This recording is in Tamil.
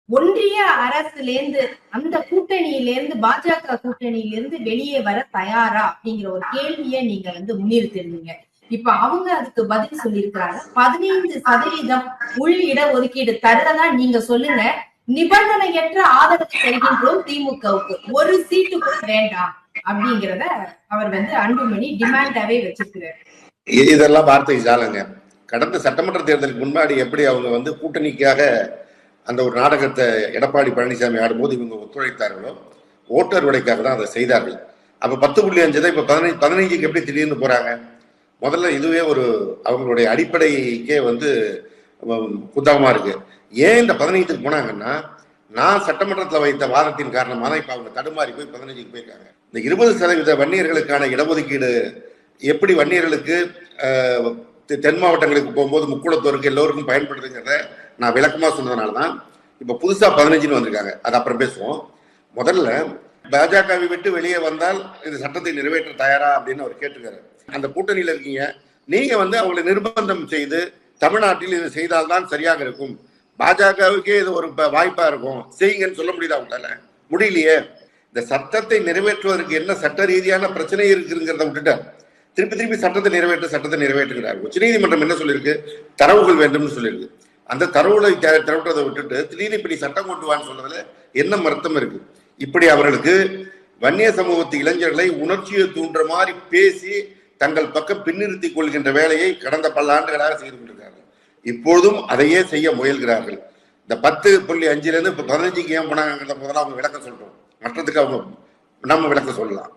ஒன்றிய அரசுலேருந்து அந்த கூட்டணியிலேருந்து பாஜக கூட்டணியிலிருந்து வெளியே வர தயாரா அப்படிங்கிற ஒரு கேள்வியை நீங்க முன்னிறுத்திருந்தீங்க. இப்ப அவங்க அதுக்கு பதில் சொல்லியிருக்கிறாங்க. 15% உள் இட ஒதுக்கீடு தருவதா நீங்க சொல்லுங்க, நிபந்தனையற்ற ஆதரவு தருகின்றோம் திமுகவுக்கு, ஒரு சீட்டு கூட வேண்டாம் அப்படிங்கிறத அவர் அன்புமணி டிமாண்டாவே வச்சிருக்கிறார். இதெல்லாம் வார்த்தை ஜாலங்க. கடந்த சட்டமன்ற தேர்தலுக்கு முன்னாடி எப்படி அவங்க கூட்டணிக்காக அந்த ஒரு நாடகத்தை எடப்பாடி பழனிசாமி ஆடும்போது இவங்க ஒத்துழைத்தார்களோ, ஓட்டர் உடைக்காக தான் அதை செய்தார்கள். அப்ப 10.5 இப்ப 15க்கு எப்படி திடீர்னு போறாங்க? முதல்ல இதுவே ஒரு அவங்களுடைய அடிப்படைக்கே புத்தகமா இருக்கு. ஏன் இந்த 15க்கு போனாங்கன்னா, நான் சட்டமன்றத்தில் வைத்த வாதத்தின் காரணமாக தான் இப்ப அவங்க தடுமாறி போய் 15க்கு போயிருக்காங்க. இந்த 20% வன்னியர்களுக்கான இடஒதுக்கீடு எப்படி வன்னியர்களுக்கு தென் மாவட்டங்களுக்கு போகும்போது முக்குளத்தோருக்கு எல்லோருக்கும் பயன்படுதுங்கிறத நான் விளக்கமா சொன்னதுனாலதான் இப்ப புதுசா 15ன்னு வந்திருக்காங்க. அது அப்புறம் பேசுவோம். முதல்ல பாஜகவை விட்டு வெளியே வந்தால் இந்த சட்டத்தை நிறைவேற்ற தயாரா அப்படின்னு அவர் கேட்டுக்காரு. அந்த கூட்டணியில இருக்கீங்க, நீங்க அவங்களை நிர்பந்தம் செய்து தமிழ்நாட்டில் இது செய்தால்தான் சரியாக இருக்கும், பாஜகவுக்கே இது ஒரு வாய்ப்பா இருக்கும், செய்யுங்கன்னு சொல்ல முடியுதா அவங்களால? முடியலையே. இந்த சட்டத்தை நிறைவேற்றுவதற்கு என்ன சட்ட ரீதியான பிரச்சனை இருக்குங்கிறத விட்டுட்டார். திருப்பி சட்டத்தை நிறைவேற்றுகிறார். உச்சநீதிமன்றம் என்ன சொல்லியிருக்கு? தரவுகள் வேண்டும்னு சொல்லியிருக்கு. அந்த தரவுகளை திரட்டுறதை விட்டுட்டு திடீர்னு இப்படி சட்டம் கொண்டு வான்னு சொல்றதுல என்ன அர்த்தம் இருக்கு? இப்படி அவர்களுக்கு வன்னிய சமூகத்து இளைஞர்களை உணர்ச்சியை தூண்டுற மாதிரி பேசி தங்கள் பக்கம் பின்னிறுத்திக் கொள்கின்ற வேலையை கடந்த பல ஆண்டுகளாக செய்து கொண்டிருக்கிறார்கள். இப்பொழுதும் அதையே செய்ய முயல்கிறார்கள். இந்த 10.5 இப்ப 15க்கு ஏன் போனாங்கிறத முதல்ல அவங்க விளக்கம் சொல்றோம். மற்றதுக்கு அவங்க நம்ம விளக்கம் சொல்லலாம்.